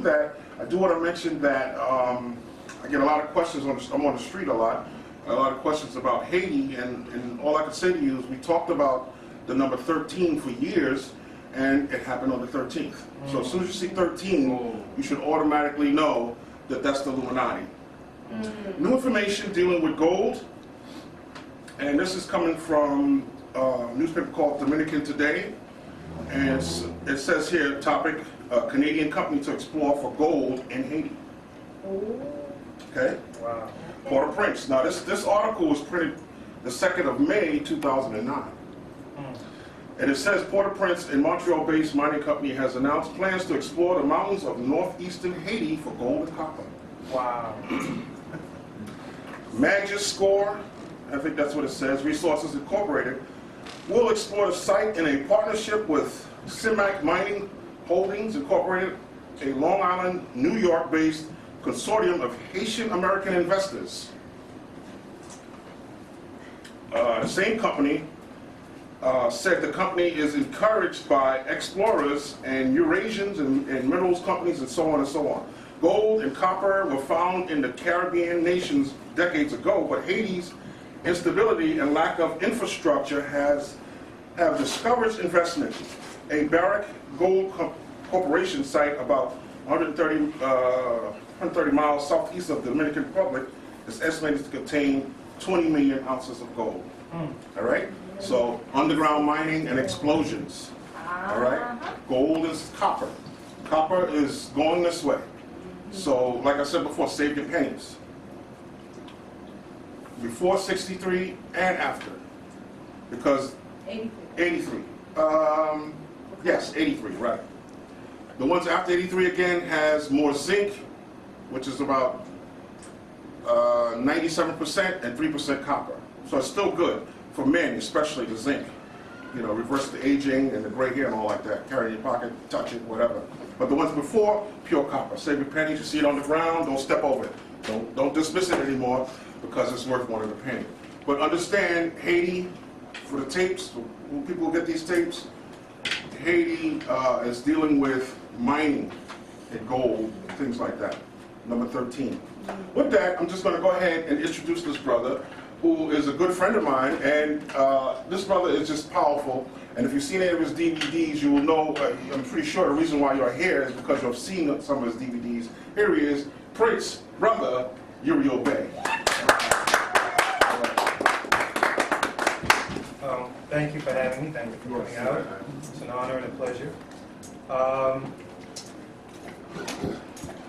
that, I do want to mention that I get a lot of questions, I'm on the street a lot of questions about Haiti, and all I can say to you is we talked about the number 13 for years, and it happened on the 13th. So as soon as you see 13, you should automatically know that that's the Illuminati. New information dealing with gold, and this is coming from a newspaper called Dominican Today, and it says here, topic, Canadian company to explore for gold in Haiti. Okay? Wow. Port-au-Prince. Now this article was printed the 2nd of May 2009. And it says Port-au-Prince, a Montreal-based mining company, has announced plans to explore the mountains of northeastern Haiti for gold and copper. Wow. Magus Score, I think that's what it says, Resources Incorporated, will explore the site in a partnership with CIMAC Mining Holdings Incorporated, a Long Island, New York-based consortium of Haitian American investors. The same company said the company is encouraged by explorers and Eurasians and minerals companies and so on and so on. Gold and copper were found in the Caribbean nations decades ago, but Haiti's instability and lack of infrastructure have discouraged investment. A Barrick Gold Corporation site about 130 miles southeast of the Dominican Republic is estimated to contain 20 million ounces of gold. All right? So underground mining and explosions. All right? Gold is copper. Copper is going this way. So, like I said before, save your pennies. Before 63 and after. Because 83. Yes, 83, right. The ones after 83 again has more zinc, which is about 97%, and 3% copper. So it's still good for men, especially the zinc. You know, reverse the aging and the gray hair and all like that. Carry it in your pocket, touch it, whatever. But the ones before, pure copper. Save your pennies. You see it on the ground, don't step over it. Don't dismiss it anymore because it's worth more than a penny. But understand, Haiti, for the tapes, when people get these tapes, Haiti is dealing with mining and gold and things like that. Number 13. With that, I'm just going to go ahead and introduce this brother, who is a good friend of mine, and this brother is just powerful. And if you've seen any of his DVDs, you will know, I'm pretty sure the reason why you're here is because you've seen some of his DVDs. Here he is, Prince, brother, Uriel Bey. Thank you for having me. Thank you for coming out. It's an honor and a pleasure.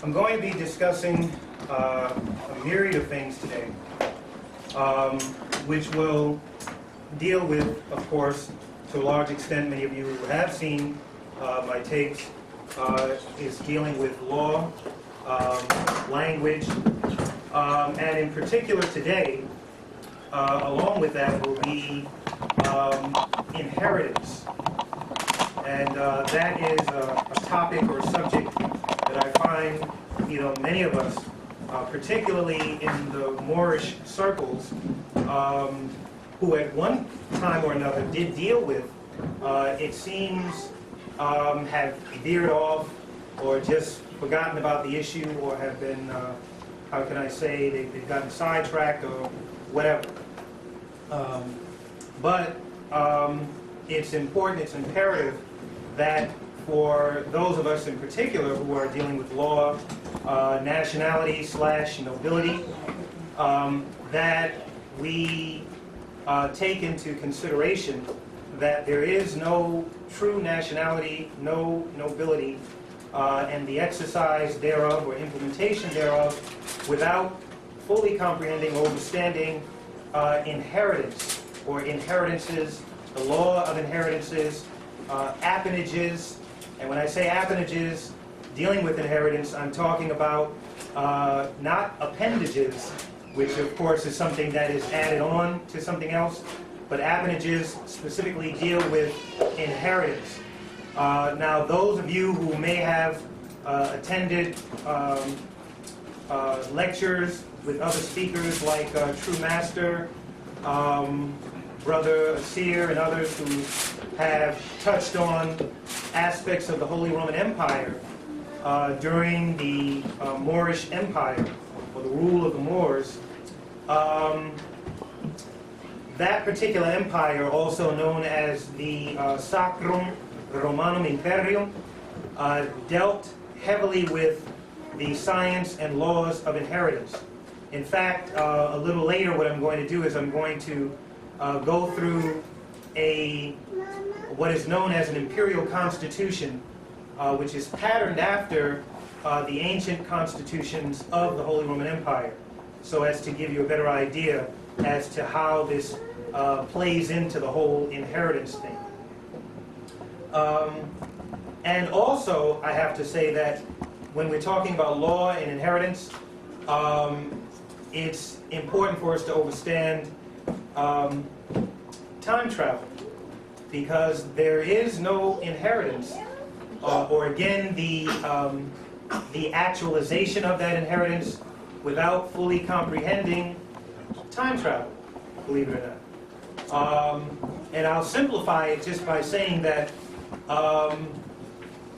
I'm going to be discussing a myriad of things today, which will deal with, of course, to a large extent, many of you who have seen my tapes, is dealing with law, language, and in particular today, along with that will be inheritance. And that is a topic or subject that I find, many of us, particularly in the Moorish circles, who at one time or another did deal with, it seems have veered off or just forgotten about the issue, or have been, how can I say, they've gotten sidetracked or whatever. But it's important, it's imperative that for those of us in particular who are dealing with law, nationality / nobility, that we take into consideration that there is no true nationality, no nobility, and the exercise thereof or implementation thereof without fully comprehending or understanding inheritance or inheritances, the law of inheritances, appanages. And when I say appanages, dealing with inheritance, I'm talking about not appendages, which of course is something that is added on to something else, but appanages specifically deal with inheritance. Now, those of you who may have attended lectures with other speakers like True Master, Brother Asir, and others who have touched on aspects of the Holy Roman Empire, during the Moorish Empire, or the rule of the Moors. That particular empire, also known as the Sacrum Romanum Imperium, dealt heavily with the science and laws of inheritance. In fact, a little later what I'm going to do is I'm going to go through what is known as an imperial constitution, which is patterned after the ancient constitutions of the Holy Roman Empire, so as to give you a better idea as to how this plays into the whole inheritance thing. And also, I have to say that when we're talking about law and inheritance, it's important for us to understand time travel, because there is no inheritance, or again, the actualization of that inheritance without fully comprehending time travel, believe it or not. And I'll simplify it just by saying that,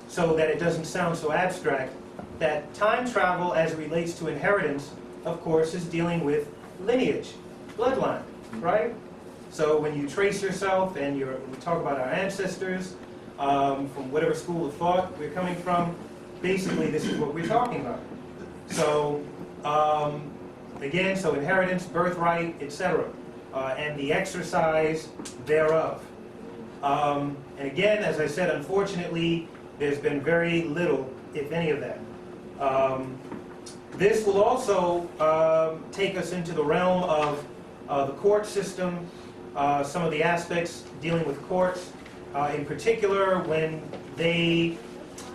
so that it doesn't sound so abstract, that time travel as it relates to inheritance, of course, is dealing with lineage, bloodline, right? So when you trace yourself and we talk about our ancestors, from whatever school of thought we're coming from, basically this is what we're talking about. So, again, so inheritance, birthright, etc., and the exercise thereof. And again, as I said, unfortunately, there's been very little, if any, of that. This will also take us into the realm of the court system, some of the aspects dealing with courts, in particular when they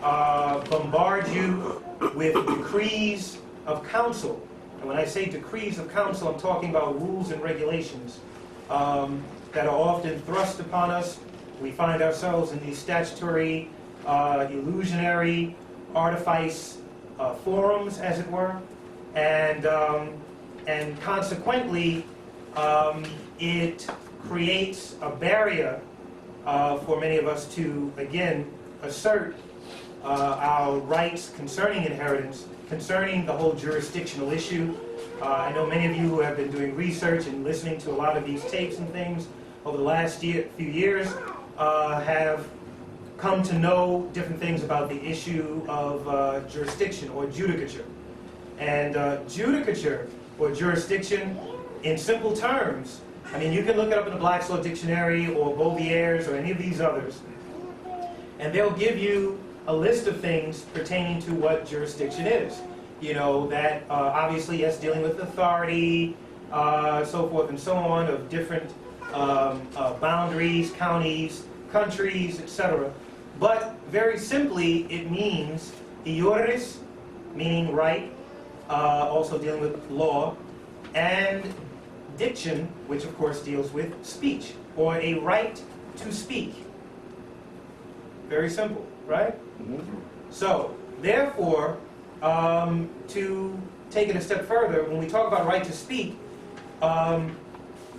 bombard you with decrees of counsel. And when I say decrees of counsel, I'm talking about rules and regulations that are often thrust upon us. We find ourselves in these statutory, illusionary, artifice forums, as it were, and consequently, it creates a barrier for many of us to, again, assert our rights concerning inheritance, concerning the whole jurisdictional issue. I know many of you who have been doing research and listening to a lot of these tapes and things over the last few years have come to know different things about the issue of jurisdiction or judicature. And judicature or jurisdiction, in simple terms, I mean, you can look it up in the Black's Law Dictionary or Bovier's or any of these others, and they'll give you a list of things pertaining to what jurisdiction is. You know, that obviously, yes, dealing with authority, so forth and so on, of different boundaries, counties, countries, etc. But very simply, it means iuris, meaning right, also dealing with law, and diction, which of course deals with speech, or a right to speak. Very simple, right? So, therefore, to take it a step further, when we talk about right to speak,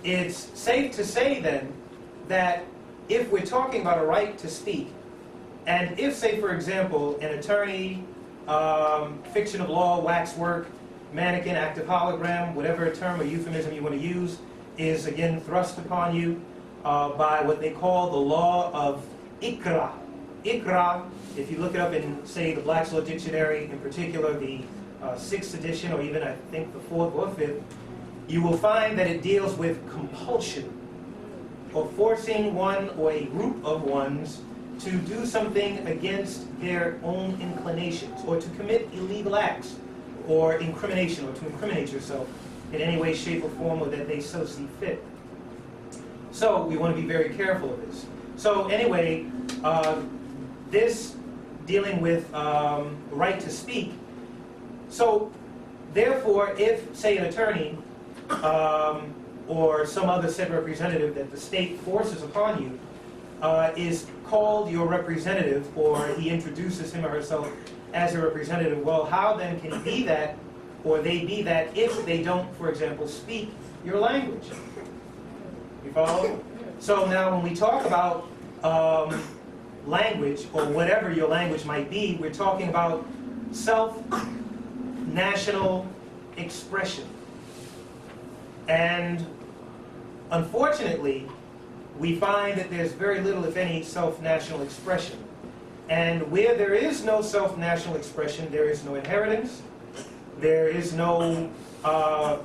it's safe to say then that if we're talking about a right to speak, and if, say, for example, an attorney, fiction of law, waxwork, mannequin, active hologram, whatever term or euphemism you want to use, is again thrust upon you by what they call the law of ikra. Ikra, if you look it up in, say, the Black's Law Dictionary, in particular the 6th edition, or even I think the 4th or 5th, you will find that it deals with compulsion, or forcing one or a group of ones to do something against their own inclinations, or to commit illegal acts, or incrimination, or to incriminate yourself in any way, shape, or form, or that they so see fit. So we want to be very careful of this. So anyway, this dealing with right to speak. So therefore, if, say, an attorney or some other said representative that the state forces upon you is called your representative, or he introduces him or herself as a representative, well, how then can he be that, or they be that, if they don't, for example, speak your language? You follow? So now when we talk about language, or whatever your language might be, we're talking about self-national expression. And unfortunately, we find that there's very little, if any, self-national expression. And where there is no self-national expression, there is no inheritance, there is no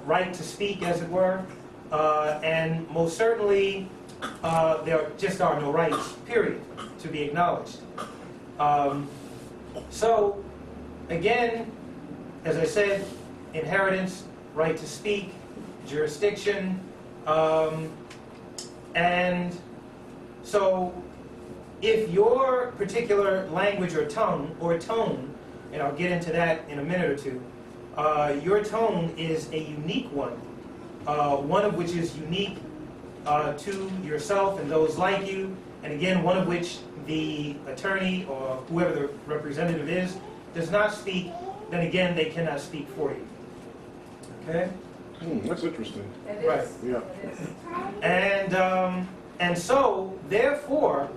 right to speak, as it were, and most certainly there just are no rights, period, to be acknowledged. So, again, as I said, inheritance, right to speak, jurisdiction, and so if your particular language or tongue, or tone, and I'll get into that in a minute or two, your tone is a unique one of which is unique to yourself and those like you, and again, one of which the attorney or whoever the representative is does not speak, then again, they cannot speak for you. Okay? That's interesting. It Right. is. Yeah. It is. And so, therefore,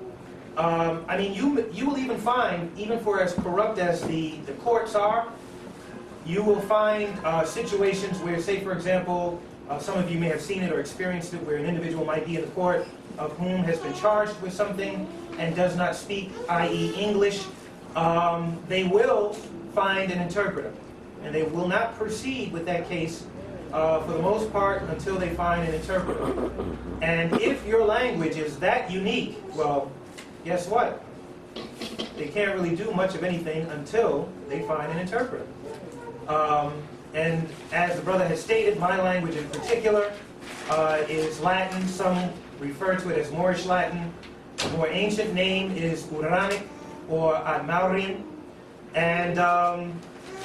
I mean, you will even find, even for as corrupt as the courts are, you will find situations where, say, for example, some of you may have seen it or experienced it, where an individual might be in the court of whom has been charged with something and does not speak, i.e. English. They will find an interpreter, and they will not proceed with that case for the most part until they find an interpreter. And if your language is that unique, well, guess what? They can't really do much of anything until they find an interpreter. And as the brother has stated, my language in particular is Latin. Some refer to it as Moorish Latin. The more ancient name is Uranic or Admaurin. And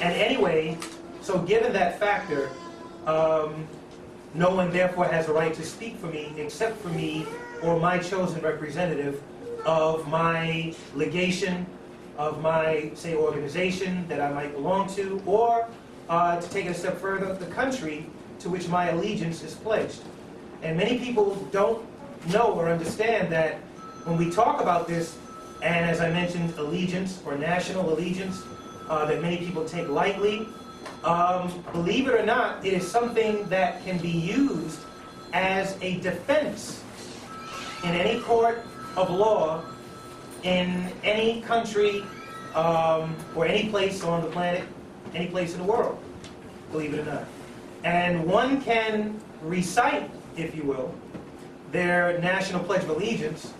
anyway, so given that factor, no one therefore has a right to speak for me except for me or my chosen representative of my legation, of my, say, organization that I might belong to, or to take it a step further, the country to which my allegiance is pledged. And many people don't know or understand that when we talk about this, and as I mentioned, allegiance or national allegiance, that many people take lightly, believe it or not, it is something that can be used as a defense in any court of law, in any country, or any place on the planet, any place in the world, believe it or not. And one can recite, if you will, their National Pledge of Allegiance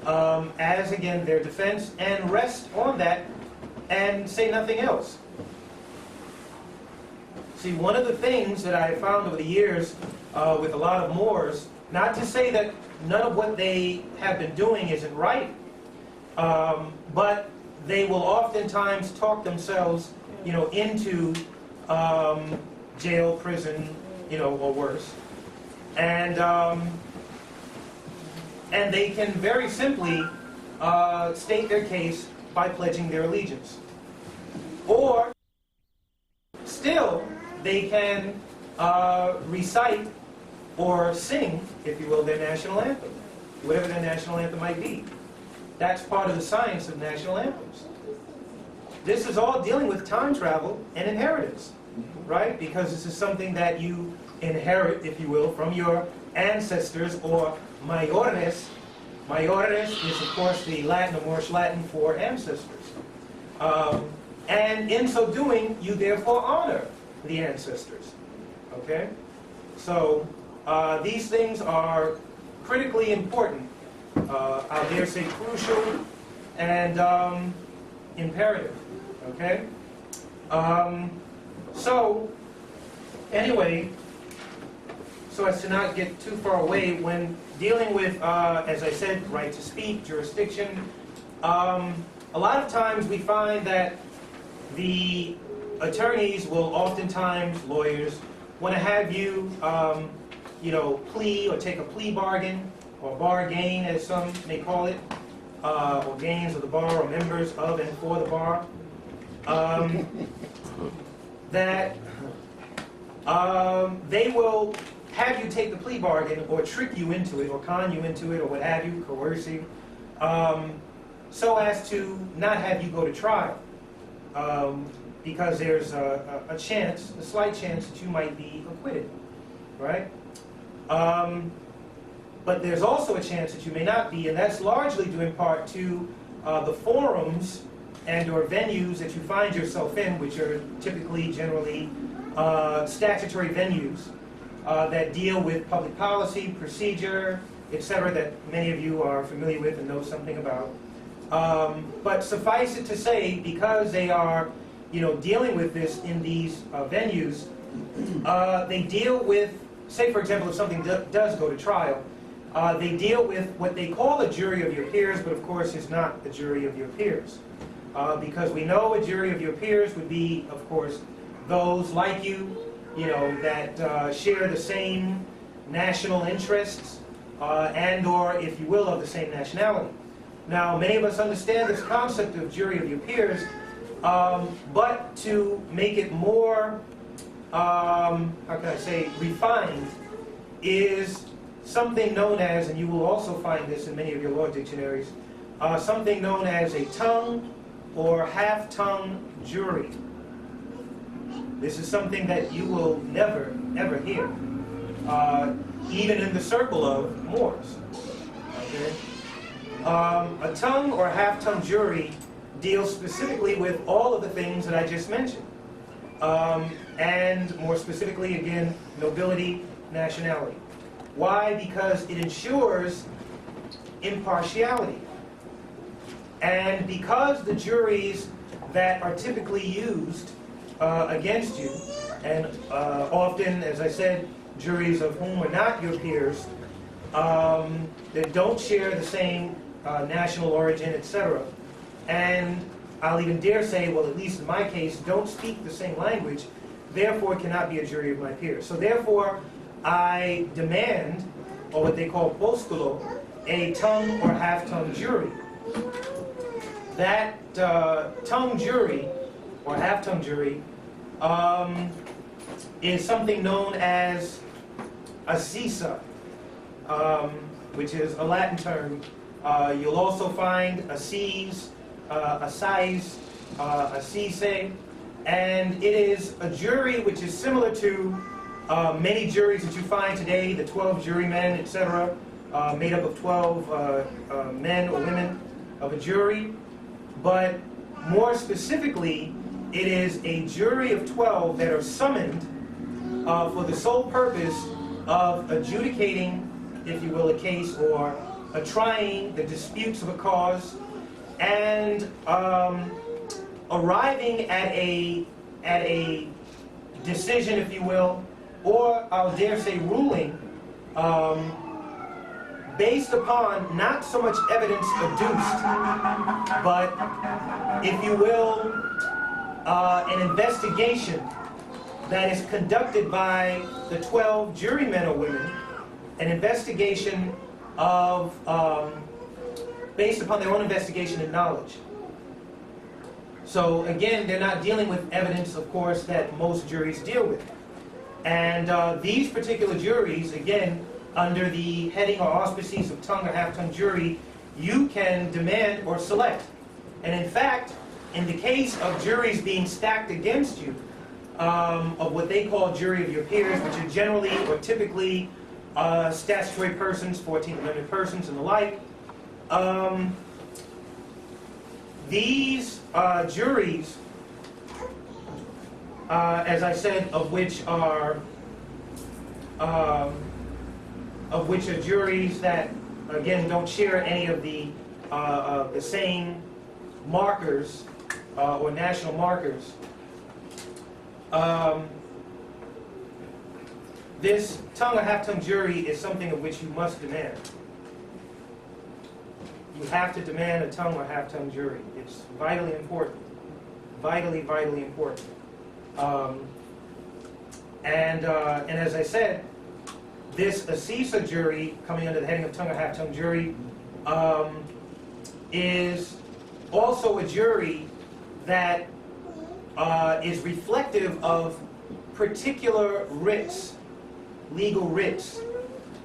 as, again, their defense, and rest on that and say nothing else. See, one of the things that I found over the years with a lot of Moors, not to say that none of what they have been doing isn't right, but they will oftentimes talk themselves, into jail, prison, or worse, and they can very simply state their case by pledging their allegiance, or still they can recite or sing, if you will, their national anthem, whatever their national anthem might be. That's part of the science of national anthems. This is all dealing with time travel and inheritance, right? Because this is something that you inherit, if you will, from your ancestors, or mayores. Mayores is, of course, the Latin or Moorish Latin for ancestors. And in so doing, you therefore honor the ancestors, okay? So these things are critically important, I dare say crucial, and imperative, okay? So, anyway, so as to not get too far away, when dealing with, as I said, right to speak, jurisdiction, a lot of times we find that the attorneys will oftentimes, lawyers, want to have you, plea or take a plea bargain, or bargain as some may call it, or gains of the bar, or members of and for the bar, that they will have you take the plea bargain, or trick you into it, or con you into it, or what have you, coerce you, so as to not have you go to trial. because there's a chance, a slight chance that you might be acquitted, right? But there's also a chance that you may not be, and that's largely due in part to the forums and or venues that you find yourself in, which are typically, generally, statutory venues that deal with public policy, procedure, etc., that many of you are familiar with and know something about. But suffice it to say, because they are, dealing with this in these venues, they deal with, say for example, if something does go to trial, they deal with what they call a jury of your peers, but of course it's not a jury of your peers. Because we know a jury of your peers would be, of course, those like you, that share the same national interests, and or, if you will, of the same nationality. Now, many of us understand this concept of jury of your peers, but to make it more, how can I say, refined, is something known as, and you will also find this in many of your law dictionaries, something known as a tongue or half-tongue jury. This is something that you will never, ever hear, even in the circle of Moors. Okay? A tongue or half-tongue jury deals specifically with all of the things that I just mentioned. And more specifically, again, nobility, nationality. Why? Because it ensures impartiality. And because the juries that are typically used against you, and often, as I said, juries of whom are not your peers, that don't share the same national origin, etc., and I'll even dare say, well, at least in my case, don't speak the same language, therefore cannot be a jury of my peers. So therefore, I demand, or what they call postulo, a tongue or half-tongue jury. That tongue jury, or half-tongue jury, is something known as a sisa, which is a Latin term. You'll also find a sees, a size, a cise, and it is a jury which is similar to many juries that you find today, the 12 jurymen, etc., made up of 12 men or women of a jury. But more specifically, it is a jury of 12 that are summoned for the sole purpose of adjudicating, if you will, a case, or trying the disputes of a cause, and arriving at a decision, if you will, or I'll dare say ruling, based upon not so much evidence adduced, but, if you will, an investigation that is conducted by the 12 jurymen or women, an investigation of, based upon their own investigation and knowledge. So again, they're not dealing with evidence, of course, that most juries deal with. And these particular juries, again, under the heading or auspices of tongue or half-tongue jury, you can demand or select. And in fact, in the case of juries being stacked against you, of what they call jury of your peers, which are generally or typically statutory persons, 14th Amendment persons, and the like, these juries, as I said, of which are juries that, again, don't share any of the same markers or national markers. This tongue or half-tongue jury is something of which you must demand. You have to demand a tongue or half-tongue jury. It's vitally important. Vitally, vitally important. And as I said, this ACISA jury, coming under the heading of tongue or half-tongue jury, is also a jury that is reflective of particular writs, legal writs,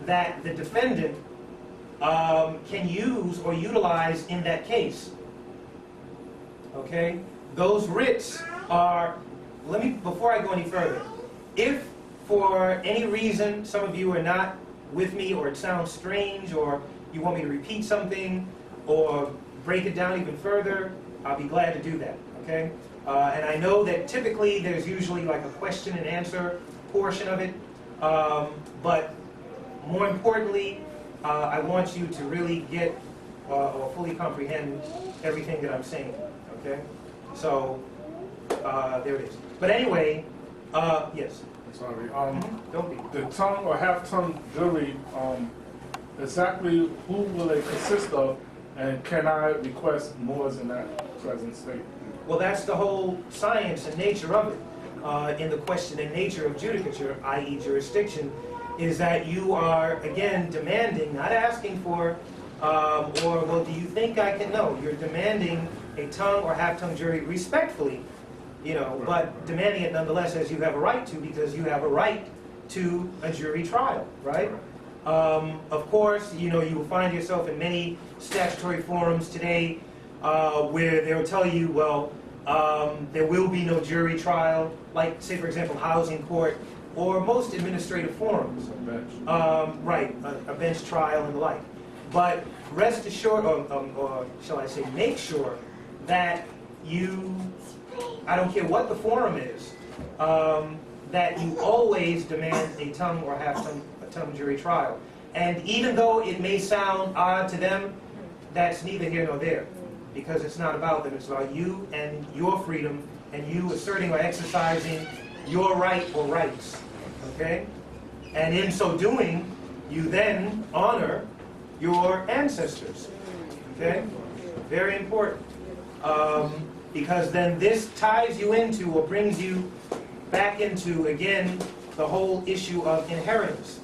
that the defendant can use or utilize in that case. Okay? those writs are, before I go any further, if for any reason some of you are not with me, or it sounds strange, or you want me to repeat something, or break it down even further, I'll be glad to do that, okay? And I know that typically there's usually like a question and answer portion of it, but more importantly, I want you to really get or fully comprehend everything that I'm saying, okay? So, there it is. But anyway, yes. Sorry. Don't be. The tongue or half-tongue jury, exactly who will it consist of, and can I request Moors in that present state? Well, that's the whole science and nature of it. In the question and nature of judicature, i.e. jurisdiction, is that you are, again, demanding, not asking for, well, do you think I can know? You're demanding a tongue or half-tongue jury respectfully, but demanding it nonetheless as you have a right to, because you have a right to a jury trial, right? Of course, you will find yourself in many statutory forums today where they'll tell you, well, there will be no jury trial, like, say, for example, housing court, or most administrative forums. Right, a bench trial and the like. But rest assured, or shall I say, make sure that you, I don't care what the forum is, that you always demand a tongue or half-tongue jury trial. And even though it may sound odd to them, that's neither here nor there, because it's not about them, it's about you and your freedom, and you asserting or exercising your right or rights, okay? And in so doing, you then honor your ancestors, okay? Very important, because then this ties you into, or brings you back into, again, the whole issue of inheritance,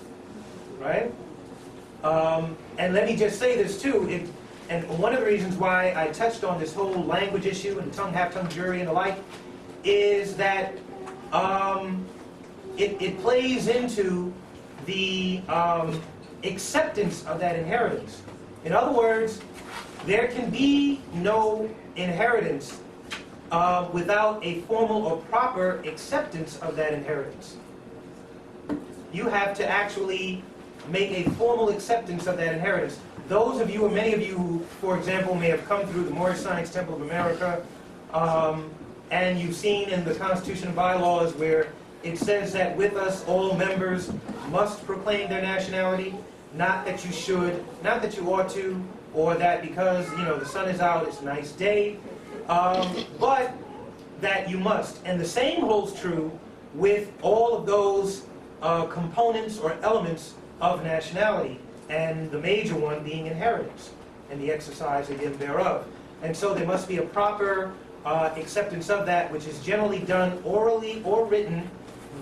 right? And let me just say this too, and one of the reasons why I touched on this whole language issue and tongue, half-tongue jury and the like, is that it plays into the acceptance of that inheritance. In other words, there can be no inheritance without a formal or proper acceptance of that inheritance. You have to actually make a formal acceptance of that inheritance. Those of you, or many of you who, for example, may have come through the Moorish Science Temple of America, and you've seen in the Constitution and bylaws where it says that with us all members must proclaim their nationality, not that you should, not that you ought to, or that because, the sun is out, it's a nice day, but that you must. And the same holds true with all of those components or elements of nationality, and the major one being inheritance and the exercise again thereof. And so there must be a proper acceptance of that, which is generally done orally or written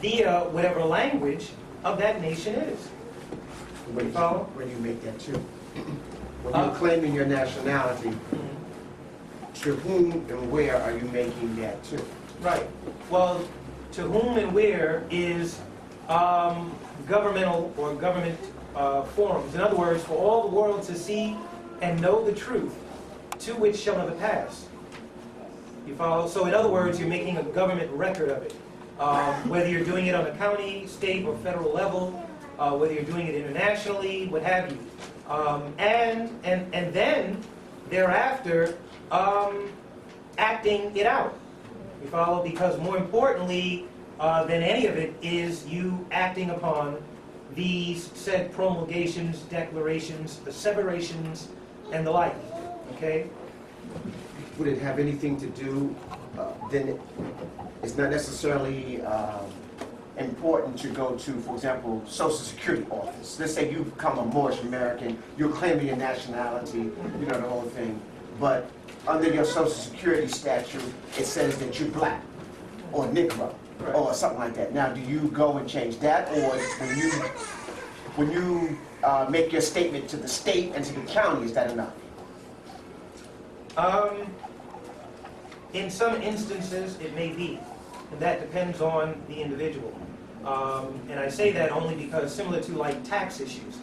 via whatever language of that nation is. When you make that too, when you're claiming your nationality, to whom and where are you making that to? Right. Well, to whom and where is governmental or government forums. In other words, for all the world to see and know the truth, to which shall never pass. You follow? So in other words, you're making a government record of it. Whether you're doing it on a county, state, or federal level, whether you're doing it internationally, what have you. And then, thereafter, acting it out. You follow? Because more importantly than any of it is you acting upon these said promulgations, declarations, asseverations, and the like. Okay? Would it have anything to do, then it's not necessarily important to go to, for example, Social Security office. Let's say you become a Moorish American, you're claiming your nationality, the whole thing, but under your Social Security statute, it says that you're black or Negro. Right. Or something like that. Now, do you go and change that, or when you make your statement to the state and to the county, is that enough? In some instances, it may be, and that depends on the individual. And I say that only because, similar to like tax issues,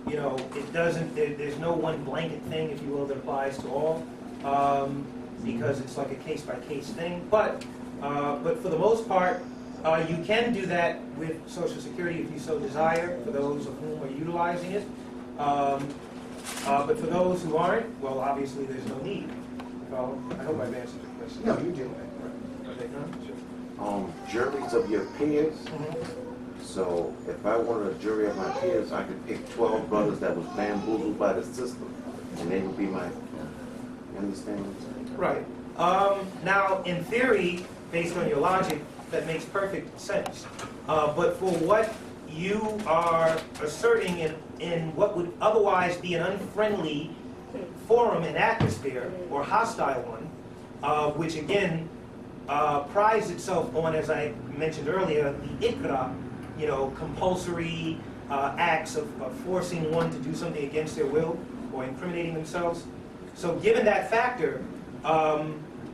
it doesn't. There's no one blanket thing, if you will, that applies to all. because it's like a case-by-case thing. But for the most part, you can do that with Social Security if you so desire, for those of whom are utilizing it. But for those who aren't, well, obviously there's no need. So I hope I've answered your question. No, you did. Okay, no? Sure. Juries of your peers. Mhm. So if I wanted a jury of my peers, I could pick 12 brothers that was bamboozled by the system, and they would be my. You understand what I'm saying? Right. Now, in theory, based on your logic, that makes perfect sense. But for what you are asserting in what would otherwise be an unfriendly forum and atmosphere, or hostile one, which again prides itself on, as I mentioned earlier, the ikra, compulsory acts of forcing one to do something against their will or incriminating themselves. So given that factor,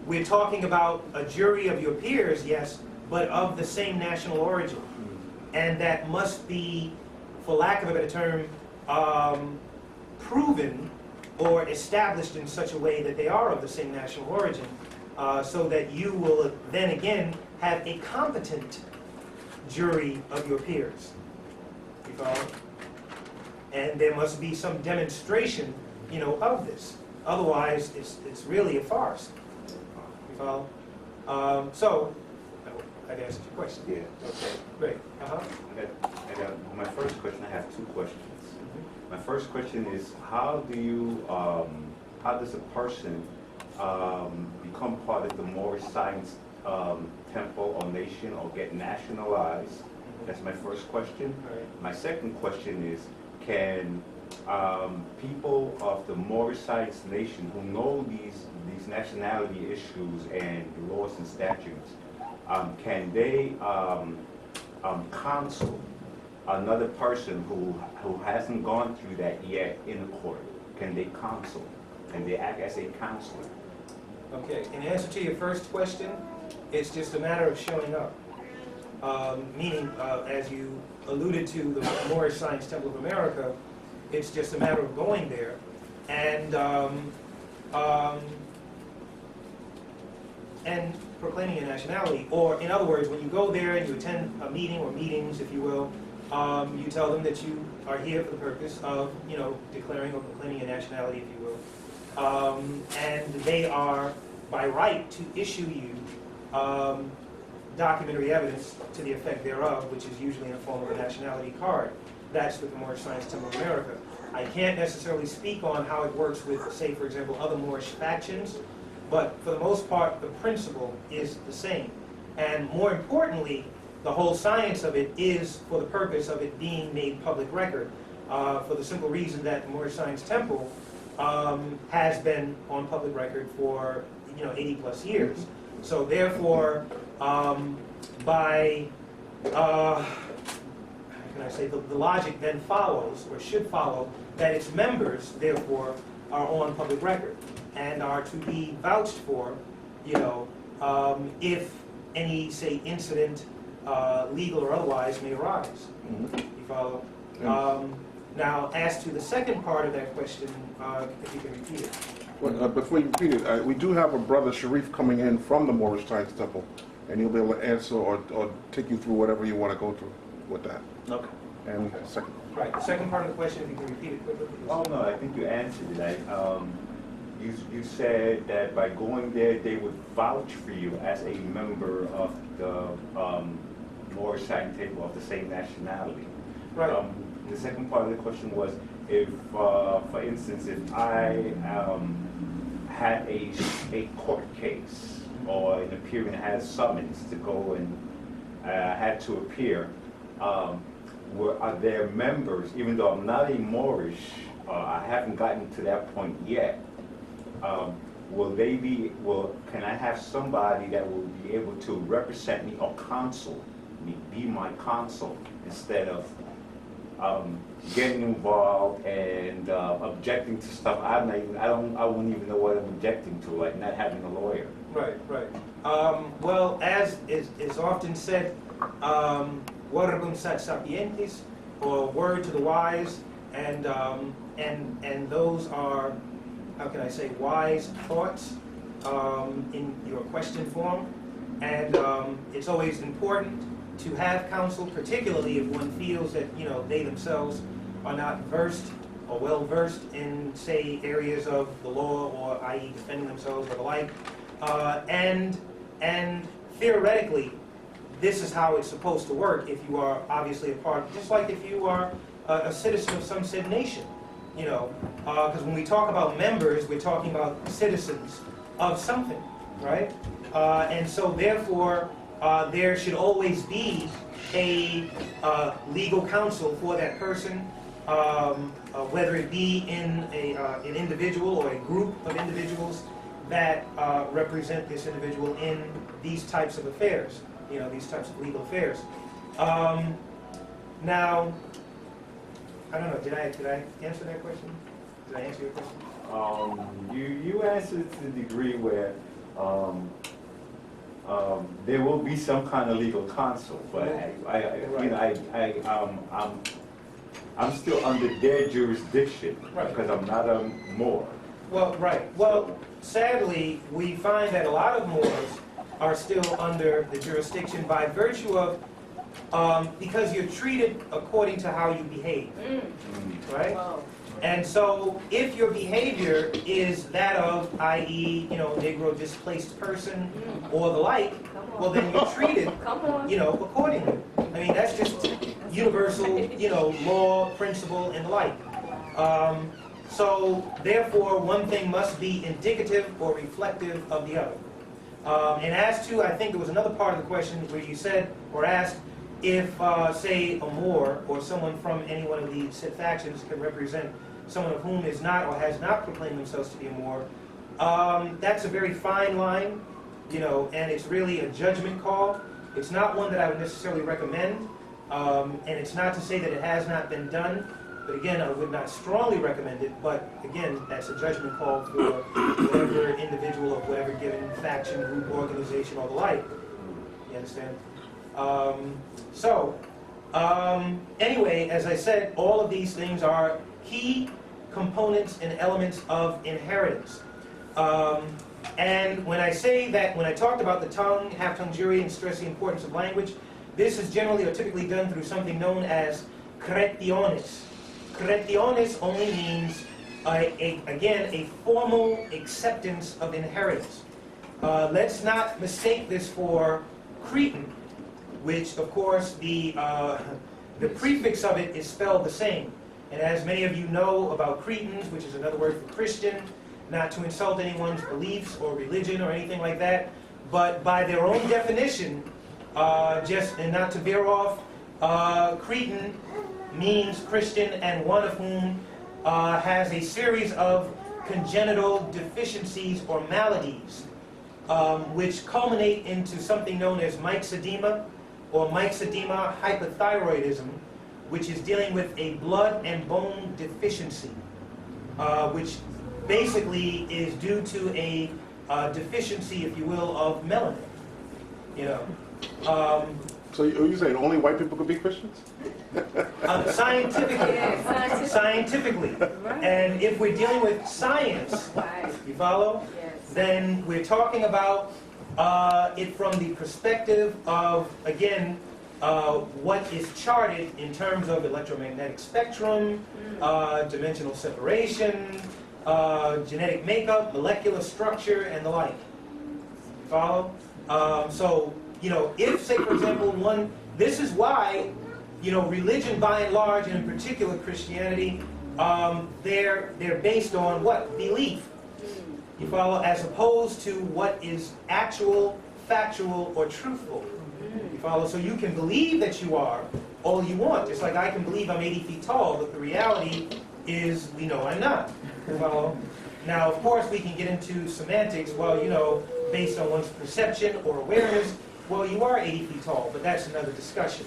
we're talking about a jury of your peers, yes, but of the same national origin. And that must be, for lack of a better term, proven or established in such a way that they are of the same national origin, so that you will then again have a competent jury of your peers. You follow? And there must be some demonstration, of this. Otherwise, it's really a farce. You follow? So, I've answered your question. Yeah. Okay, great. My first question, I have two questions. My first question is, how does a person become part of the Moorish Science Temple or nation or get nationalized? That's my first question. Right. My second question is, can people of the Moorish Science nation who know these nationality issues and laws and statutes, can they counsel another person who hasn't gone through that yet in a court? Can they counsel? Can they act as a counselor? Okay, in answer to your first question, it's just a matter of showing up. Meaning, as you alluded to, the Moorish Science Temple of America, it's just a matter of going there and proclaiming your nationality. Or, in other words, when you go there and you attend a meeting or meetings, if you will, you tell them that you are here for the purpose of, declaring or proclaiming your nationality, if you will. And they are, by right, to issue you documentary evidence to the effect thereof, which is usually in the form of a nationality card. That's with the Moorish Science Temple of America. I can't necessarily speak on how it works with, say, for example, other Moorish factions, but for the most part, the principle is the same. And more importantly, the whole science of it is for the purpose of it being made public record, for the simple reason that the Moorish Science Temple has been on public record for 80 plus years. So therefore, by how can I say, the logic then follows, or should follow, that its members therefore are on public record and are to be vouched for, if any, say, incident, legal or otherwise, may arise. You follow? Now, as to the second part of that question, if you can repeat it. Well, before you repeat it, we do have a brother Sharif coming in from the Moorish Science Temple, and he'll be able to answer or take you through whatever you want to go through with that. Okay. And second. Right, the second part of the question, if you can repeat it quickly, please. Oh, no, I think you answered it. You said that by going there, they would vouch for you as a member of the Moorish Science Temple of the same nationality. Right. The second part of the question was, if, for instance, if I had a court case or an appearing has summons to go and had to appear, are there members, even though I'm not a Moorish, I haven't gotten to that point yet, can I have somebody that will be able to represent me or counsel me, be my counsel, instead of getting involved and objecting to stuff I wouldn't even know what I'm objecting to, like not having a lawyer. Right, right. Well, as is often said, "Warbum sat sapientis," or "word to the wise," and those are, how can I say, wise thoughts. in your question form, and it's always important to have counsel, particularly if one feels that they themselves are not versed or well versed in, say, areas of the law, or i.e. defending themselves or the like, and theoretically, this is how it's supposed to work if you are obviously a part, just like if you are a citizen of some said nation, because when we talk about members, we're talking about citizens of something, right? And so therefore, there should always be a legal counsel for that person, whether it be in an individual or a group of individuals that represent this individual in these types of affairs, these types of legal affairs. Now, I don't know, did I answer that question? Did I answer your question? You answered to the degree where there will be some kind of legal counsel, but I'm still under their jurisdiction, Right. because I'm not a Moor. Well, right. Well, sadly, we find that a lot of Moors are still under the jurisdiction by virtue of, because you're treated according to how you behave, right? And so, if your behavior is that of, i.e., Negro displaced person or the like, well, then you're treated, accordingly. I mean, that's just universal, law, principle, and the like. So, therefore, one thing must be indicative or reflective of the other. And as to, I think there was another part of the question where you said or asked if, say, a Moor or someone from any one of the said factions can represent someone of whom is not or has not proclaimed themselves to be a Moor. That's a very fine line, and it's really a judgment call. It's not one that I would necessarily recommend, and it's not to say that it has not been done. But again, I would not strongly recommend it, but again, that's a judgment call for whatever individual of whatever given faction, group, organization, or the like. You understand? Anyway, as I said, all of these things are key components and elements of inheritance. And when I say that, when I talked about the tongue, half-tongue jury, and stress the importance of language, this is generally or typically done through something known as cretiones. Cretiones only means, again, a formal acceptance of inheritance. Let's not mistake this for Cretan, which, of course, the prefix of it is spelled the same. And as many of you know about Cretans, which is another word for Christian, not to insult anyone's beliefs or religion or anything like that, but by their own definition, and not to veer off, Cretan means Christian, and one of whom has a series of congenital deficiencies or maladies, which culminate into something known as myxedema or myxedema hypothyroidism, which is dealing with a blood and bone deficiency, which basically is due to a deficiency, if you will, of melanin. So you're saying only white people could be Christians? Scientifically. Scientifically. And if we're dealing with science, you follow? Then we're talking about it from the perspective of, again, what is charted in terms of electromagnetic spectrum, dimensional separation, genetic makeup, molecular structure, and the like. You follow? If, say, for example, this is why, religion by and large, and in particular Christianity, they're based on what? Belief. You follow? As opposed to what is actual, factual, or truthful. You follow? So you can believe that you are all you want, just like I can believe I'm 80 feet tall, but the reality is, we know I'm not. You follow? Now, of course, we can get into semantics, based on one's perception or awareness. Well, you are 80 feet tall, but that's another discussion.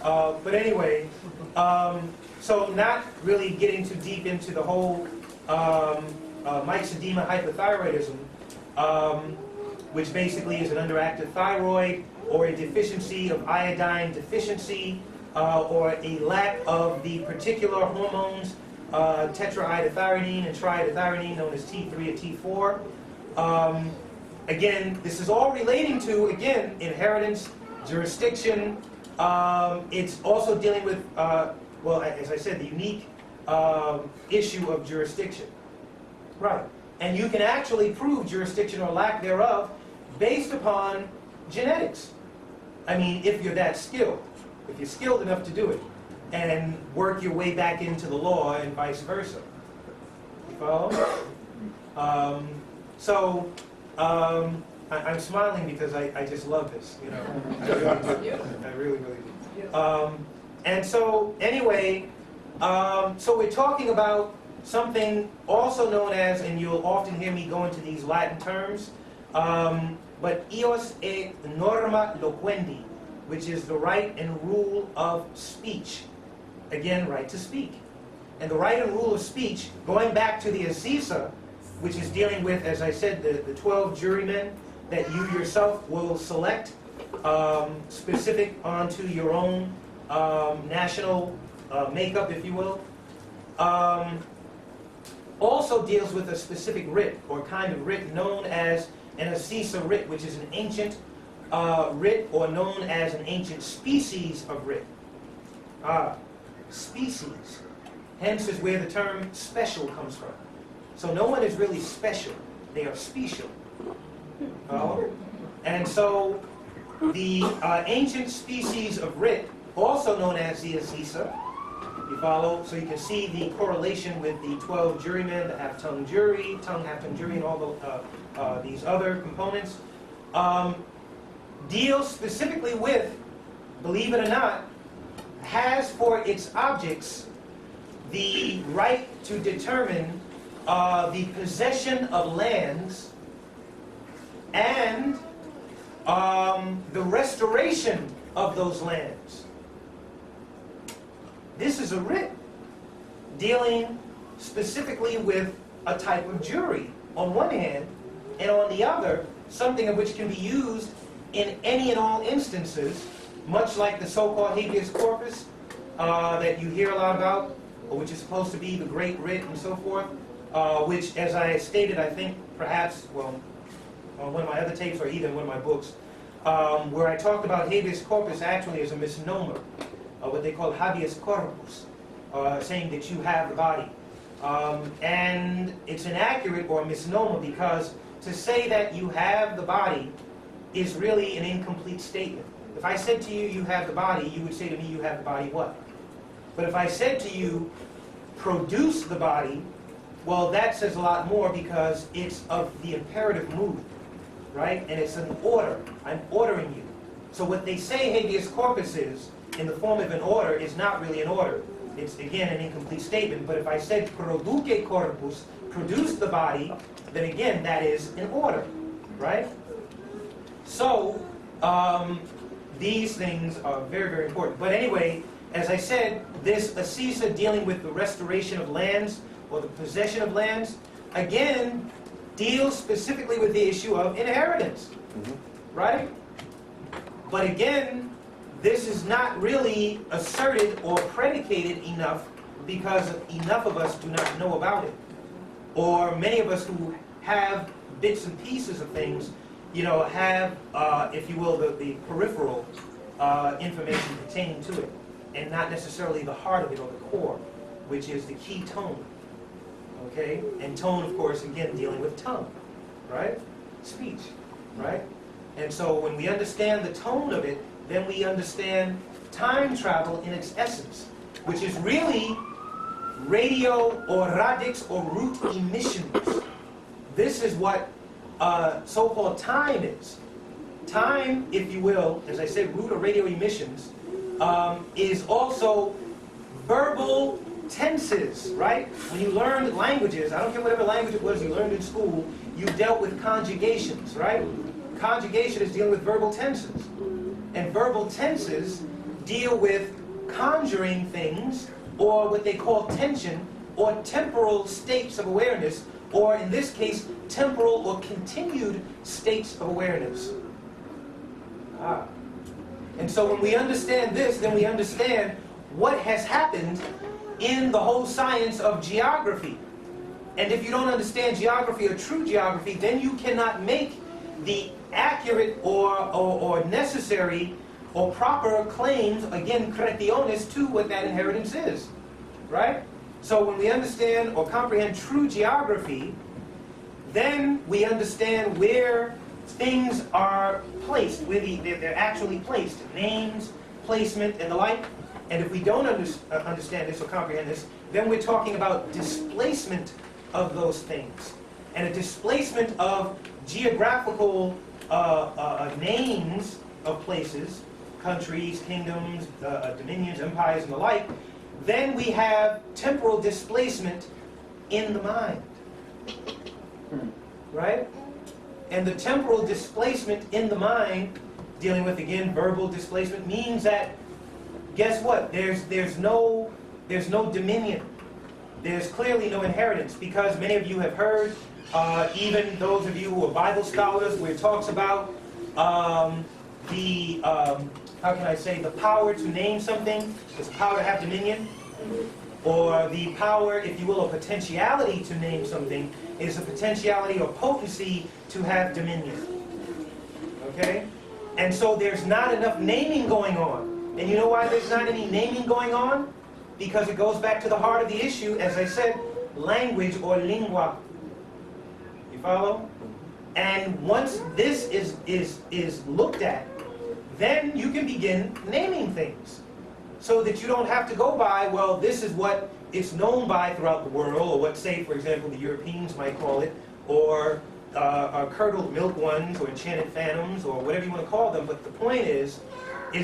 But anyway, so not really getting too deep into the whole myxedema hypothyroidism, which basically is an underactive thyroid or a deficiency of iodine deficiency or a lack of the particular hormones tetraiodothyronine and triiodothyronine known as T3 or T4. Again, this is all relating to, again, inheritance, jurisdiction. It's also dealing with, well, as I said, the unique issue of jurisdiction. Right. And you can actually prove jurisdiction or lack thereof based upon genetics. I mean, if you're that skilled, if you're skilled enough to do it, and work your way back into the law and vice versa. You follow? I'm smiling because I just love this, you know. I really do. I really, really do. And so, anyway, so we're talking about something also known as, and you'll often hear me go into these Latin terms, but ius e norma loquendi, which is the right and rule of speech. Again, right to speak. And the right and rule of speech, going back to the Aziza, which is dealing with, as I said, the 12 jurymen that you yourself will select, specific onto your own national makeup, if you will, also deals with a specific writ, or kind of writ, known as an Aziza writ, which is an ancient writ, or known as an ancient species of writ. Species. Hence is where the term special comes from. So no one is really special. They are special. And so the ancient species of writ, also known as the Aziza, you follow? So you can see the correlation with the 12 jurymen, the half-tongue jury, half-tongue jury, and all these other components, deals specifically with, believe it or not, has for its objects the right to determine the possession of lands and the restoration of those lands. This is a writ dealing specifically with a type of jury on one hand, and on the other, something of which can be used in any and all instances, much like the so-called habeas corpus that you hear a lot about, or which is supposed to be the great writ and so forth, which, as I stated, I think perhaps, well, on one of my other tapes or even one of my books, where I talked about habeas corpus actually as a misnomer, what they call habeas corpus, saying that you have the body. And it's inaccurate or a misnomer because to say that you have the body is really an incomplete statement. If I said to you, you have the body, you would say to me, you have the body what? But if I said to you, produce the body, well, that says a lot more because it's of the imperative mood, right? And it's an order. I'm ordering you. So what they say habeas corpus is, in the form of an order, is not really an order. It's, again, an incomplete statement. But if I said produce corpus, produce the body, then again, that is an order, right? So, these things are very, very important. But anyway, as I said, this Aziza dealing with the restoration of lands or the possession of lands, again, deals specifically with the issue of inheritance, right? But again, this is not really asserted or predicated enough because enough of us do not know about it. Or many of us who have bits and pieces of things, you know, have, if you will, the peripheral information pertaining to it, and not necessarily the heart of it or the core, which is the key tone. Okay? And tone, of course, again, dealing with tongue, right? Speech, right? And so when we understand the tone of it, then we understand time travel in its essence, which is really radio or radix or root emissions. This is what so-called time is. Time, if you will, as I said, root or radio emissions, is also verbal tenses, right? When you learned languages, I don't care whatever language it was you learned in school, you dealt with conjugations, right? Conjugation is dealing with verbal tenses. And verbal tenses deal with conjuring things, or what they call tension, or temporal states of awareness, or in this case, temporal or continued states of awareness. And so when we understand this, then we understand what has happened in the whole science of geography And if you don't understand geography or true geography, then you cannot make the accurate or necessary or proper claims, again, creaciones, to what that inheritance is, right? So when we understand or comprehend true geography, then we understand where things are placed, where they're actually placed, names, placement, and the like. And if we don't understand this or comprehend this, then we're talking about displacement of those things. And a displacement of geographical names of places, countries, kingdoms, dominions, empires, and the like, then we have temporal displacement in the mind. Right? And the temporal displacement in the mind, dealing with, again, verbal displacement, means that, guess what? There's no dominion. There's clearly no inheritance, because many of you have heard, even those of you who are Bible scholars, where it talks about how can I say, the power to name something, this power to have dominion, or the power, if you will, or potentiality to name something, is a potentiality or potency to have dominion. Okay? And so there's not enough naming going on. And you know why there's not any naming going on? Because it goes back to the heart of the issue, as I said, language or lingua. You follow? And once this is looked at, then you can begin naming things. So that you don't have to go by, well, this is what it's known by throughout the world, or what, say, for example, the Europeans might call it, or curdled milk ones, or enchanted phantoms, or whatever you want to call them. But the point is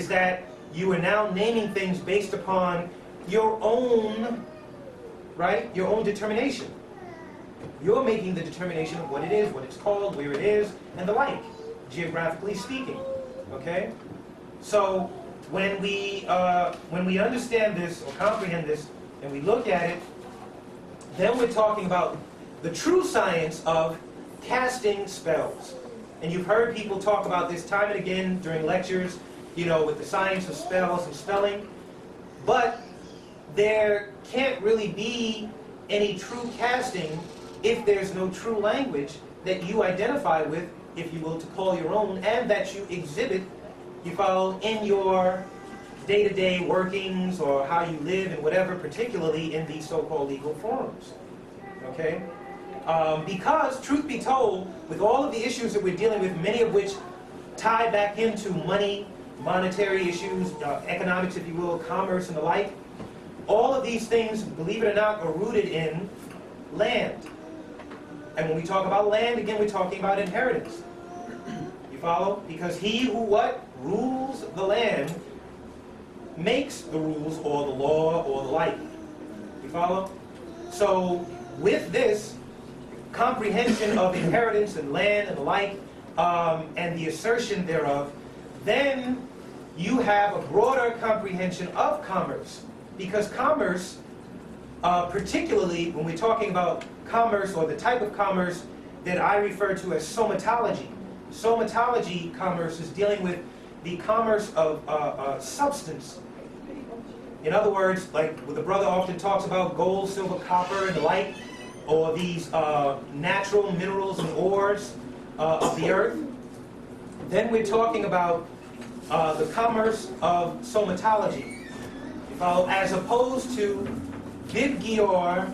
that you are now naming things based upon your own, right, your own determination. You're making the determination of what it is, what it's called, where it is, and the like, geographically speaking. Okay? So when we understand this or comprehend this and we look at it, then we're talking about the true science of casting spells. And you've heard people talk about this time and again during lectures, you know, with the science of spells and spelling. But there can't really be any true casting if there's no true language that you identify with, if you will, to call your own, and that you exhibit, you follow, in your day-to-day workings or how you live and whatever, particularly in these so-called legal forums. Okay? Because, truth be told, with all of the issues that we're dealing with, many of which tie back into money, monetary issues, economics, if you will, commerce and the like, all of these things, believe it or not, are rooted in land. And when we talk about land, again, we're talking about inheritance. You follow? Because he who what? Rules the land makes the rules or the law or the like. You follow? So with this comprehension of inheritance and land and the like, and the assertion thereof, then you have a broader comprehension of commerce. Because commerce, particularly when we're talking about commerce or the type of commerce that I refer to as somatology. Somatology commerce is dealing with the commerce of substance. In other words, like the brother often talks about gold, silver, copper, and the like, or these natural minerals and ores of the earth. Then we're talking about the commerce of somatology, as opposed to Vivgior,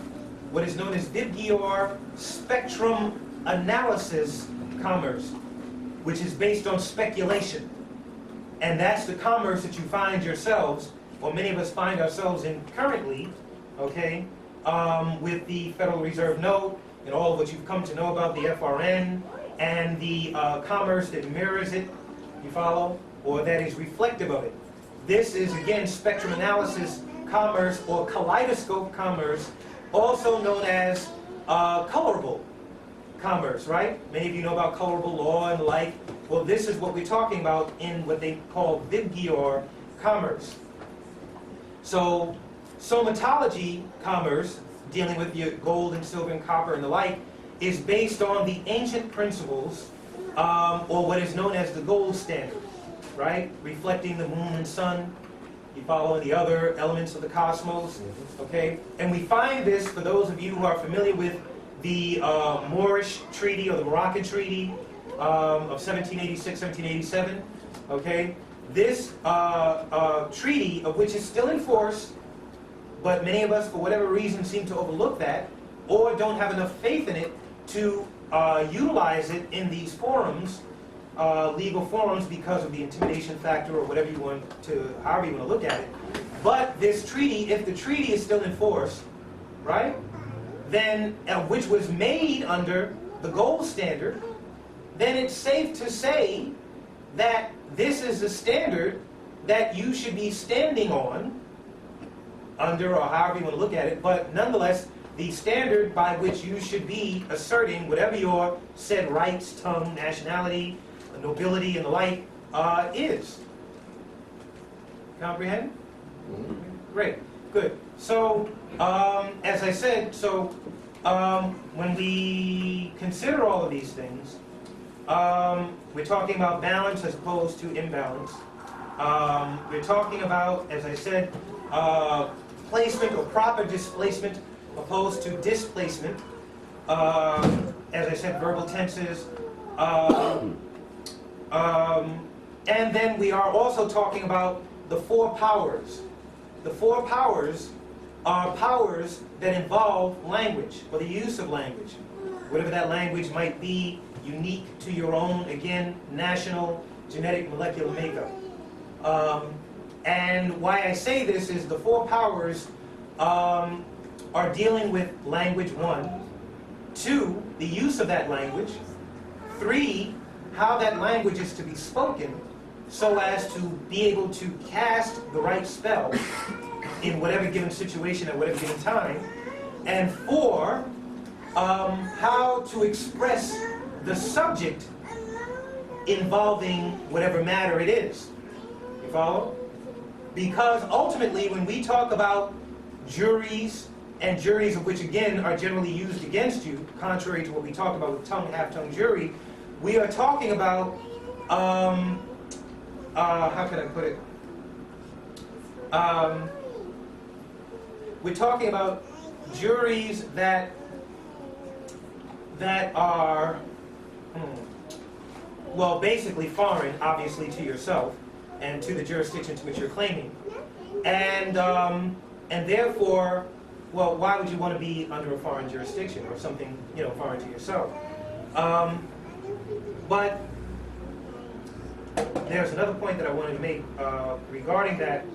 what is known as Vivgior spectrum analysis commerce, which is based on speculation. And that's the commerce that you find yourselves, or many of us find ourselves in currently, okay, with the Federal Reserve note and all of what you've come to know about the FRN and the commerce that mirrors it, you follow, or that is reflective of it. This is, again, spectrum analysis commerce or kaleidoscope commerce, also known as colorable commerce, right? Many of you know about colorable law and the like. Well, this is what we're talking about in what they call Vivgior commerce. So, somatology commerce, dealing with your gold and silver and copper and the like, is based on the ancient principles, or what is known as the gold standard, right? Reflecting the moon and sun, you follow, the other elements of the cosmos, okay? And we find this, for those of you who are familiar with the Moorish treaty or the Moroccan treaty of 1786, 1787. Okay, this treaty, of which is still in force, but many of us, for whatever reason, seem to overlook that, or don't have enough faith in it to utilize it in these forums, legal forums, because of the intimidation factor or whatever you want to, however you want to look at it. But this treaty, if the treaty is still in force, right, then, which was made under the gold standard, then it's safe to say that this is the standard that you should be standing on, under, or however you want to look at it, but nonetheless, the standard by which you should be asserting whatever your said rights, tongue, nationality, nobility, and the like is. Comprehend? Great, good. So, as I said, so when we consider all of these things, we're talking about balance as opposed to imbalance. We're talking about, as I said, placement or proper displacement opposed to displacement. As I said, verbal tenses. And then we are also talking about the four powers. The four powers are powers that involve language, or the use of language. Whatever that language might be, unique to your own, again, national, genetic, molecular makeup. And why I say this is the four powers are dealing with language, 1. 2, the use of that language. 3, how that language is to be spoken so as to be able to cast the right spell in whatever given situation at whatever given time. And 4, how to express the subject involving whatever matter it is. You follow? Because ultimately, when we talk about juries, and juries of which again are generally used against you, contrary to what we talk about with tongue, half-tongue jury, we are talking about, how can I put it? We're talking about juries that are, well, basically foreign, obviously, to yourself and to the jurisdiction to which you're claiming. And therefore, well, why would you want to be under a foreign jurisdiction or something, foreign to yourself? But there's another point that I wanted to make regarding that,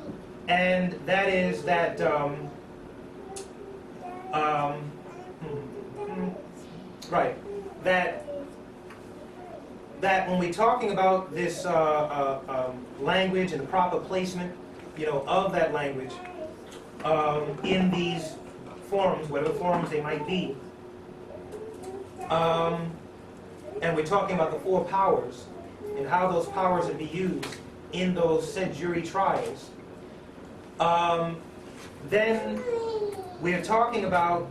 and that is that right, that when we're talking about this language and the proper placement, of that language in these forums, whatever forums they might be, and we're talking about the four powers and how those powers would be used in those said jury trials, then we're talking about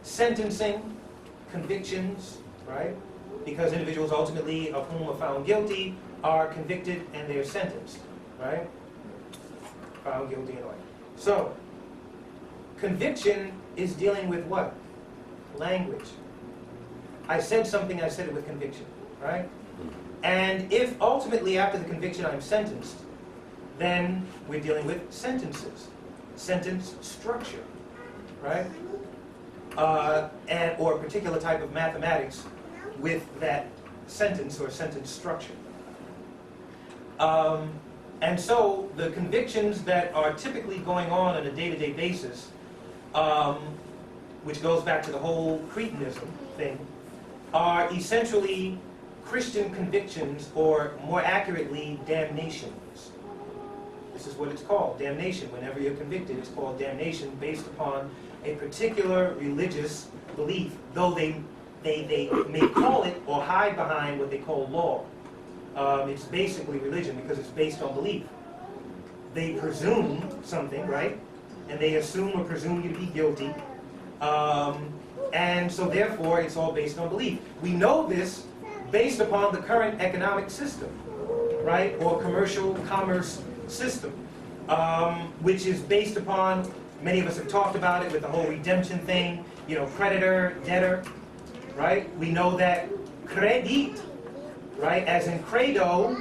sentencing, convictions, right? Because individuals ultimately of whom are found guilty are convicted and they're sentenced, right? Found guilty and all. So, conviction is dealing with what? Language. I said something, I said it with conviction, right? And if ultimately after the conviction I'm sentenced, then we're dealing with sentences, sentence structure, right? Or a particular type of mathematics with that sentence or sentence structure. And so the convictions that are typically going on a day-to-day basis, which goes back to the whole Cretinism thing, are essentially Christian convictions, or more accurately, damnations. This is what it's called, damnation. Whenever you're convicted, it's called damnation based upon a particular religious belief, though they may call it or hide behind what they call law. It's basically religion because it's based on belief. They presume something, right? And they assume or presume you to be guilty. And so therefore, it's all based on belief. We know this based upon the current economic system, right? Or commerce system, which is based upon, many of us have talked about it with the whole redemption thing, you know, creditor, debtor, right? We know that credit, right, as in credo,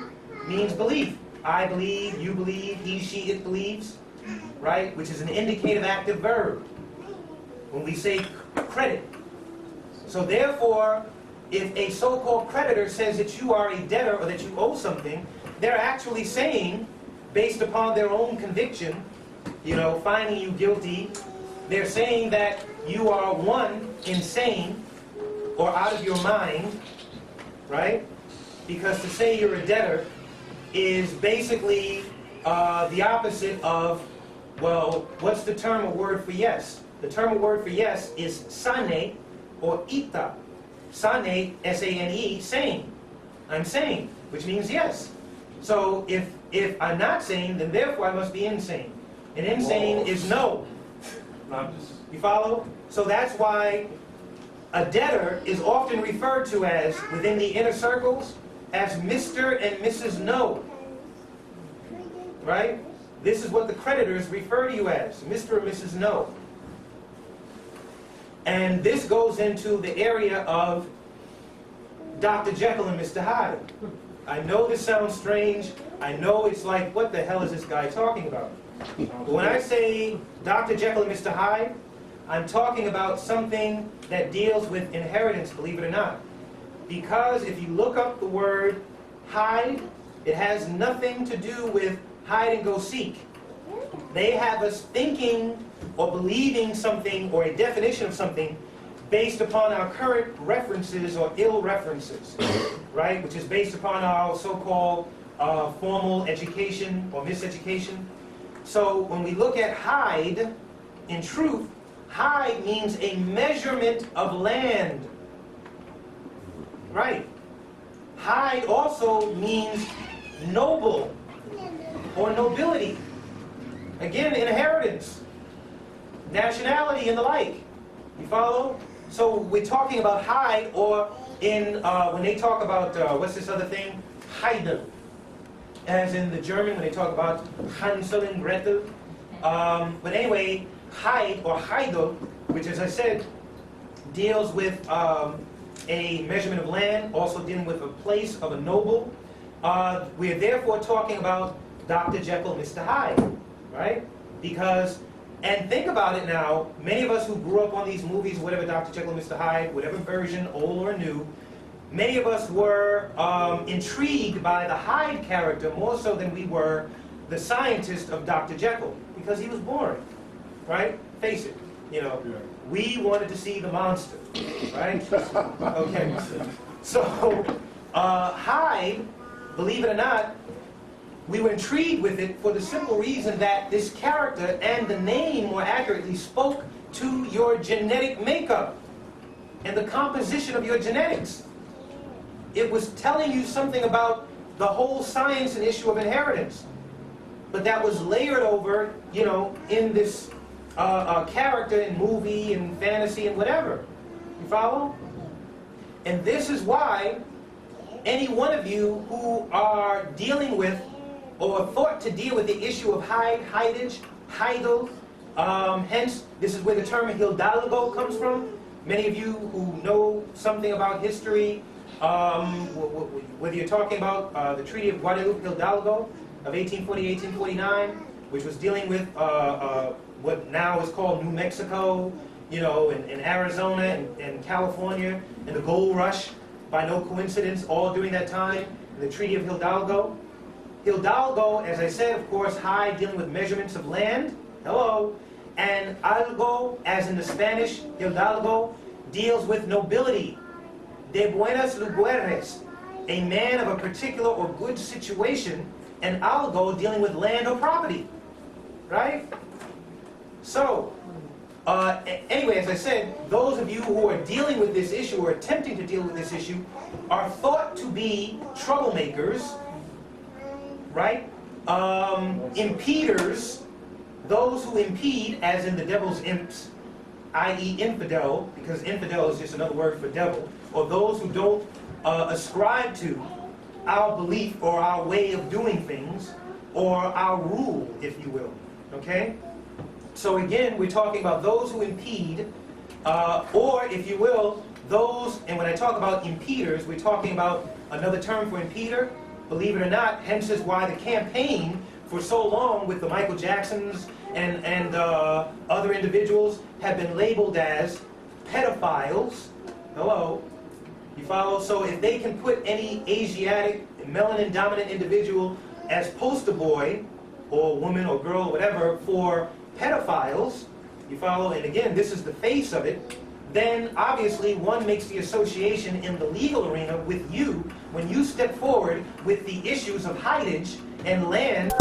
means belief. I believe, you believe, he, she, it believes, right? Which is an indicative active verb when we say credit. So therefore, if a so-called creditor says that you are a debtor or that you owe something, they're actually saying, based upon their own conviction, you know, finding you guilty, they're saying that you are, one, insane or out of your mind, right? Because to say you're a debtor is basically the opposite of, well, what's the term or word for yes? The term or word for yes is sane or ita. Sane, S-A-N-E, sane. I'm sane, which means yes. So if I'm not sane, then therefore I must be insane. And insane is no. You follow? So that's why a debtor is often referred to as, within the inner circles, as Mr. and Mrs. No. Right? This is what the creditors refer to you as, Mr. or Mrs. No. And this goes into the area of Dr. Jekyll and Mr. Hyde. I know this sounds strange. I know it's like, what the hell is this guy talking about? But when I say Dr. Jekyll and Mr. Hyde, I'm talking about something that deals with inheritance, believe it or not. Because if you look up the word hide, it has nothing to do with hide and go seek. They have us thinking or believing something or a definition of something based upon our current references or ill references, right? Which is based upon our so-called formal education or miseducation. So when we look at hide, in truth, hide means a measurement of land. Right. Hide also means noble or nobility. Again, inheritance, nationality, and the like. You follow? So we're talking about hide, or in when they talk about what's this other thing? Heide. As in the German, when they talk about Hansel and Gretel. But anyway, hide or Heide, which, as I said, deals with a measurement of land, also dealing with a place of a noble. We're therefore talking about Dr. Jekyll, Mr. Hyde, right? Because, and think about it now, many of us who grew up on these movies, whatever Dr. Jekyll, Mr. Hyde, whatever version, old or new, many of us were intrigued by the Hyde character more so than we were the scientist of Dr. Jekyll, because he was boring, right? Face it, you know. Yeah. We wanted to see the monster, right? Okay. So, Hyde, believe it or not, we were intrigued with it for the simple reason that this character and the name, more accurately, spoke to your genetic makeup and the composition of your genetics. It was telling you something about the whole science and issue of inheritance. But that was layered over, you know, in this character in movie and fantasy and whatever. You follow? And this is why any one of you who are dealing with or thought to deal with the issue of hidage, heidel, hence this is where the term hidalgo comes from. Many of you who know something about history, whether you're talking about the Treaty of Guadalupe Hidalgo of 1840-1849, which was dealing with what now is called New Mexico, you know, and Arizona and California, and the gold rush, by no coincidence, all during that time, the Treaty of Hidalgo. Hidalgo, as I said, of course, Hyde, dealing with measurements of land, hello, and algo, as in the Spanish, Hidalgo, deals with nobility, de buenas lugares, a man of a particular or good situation, and algo, dealing with land or property, right? So, anyway, as I said, those of you who are dealing with this issue or attempting to deal with this issue are thought to be troublemakers, right? Impeders, those who impede, as in the devil's imps, i.e. infidel, because infidel is just another word for devil, or those who don't ascribe to our belief or our way of doing things, or our rule, if you will. Okay? So again, we're talking about those who impede, or if you will, those, and when I talk about impeders, we're talking about another term for impeder, believe it or not, hence is why the campaign for so long with the Michael Jacksons and other individuals have been labeled as pedophiles. Hello? You follow? So if they can put any Asiatic, melanin-dominant individual as poster boy, or woman, or girl, whatever, for pedophiles, you follow? And again, this is the face of it. Then obviously one makes the association in the legal arena with you when you step forward with the issues of heightage and land.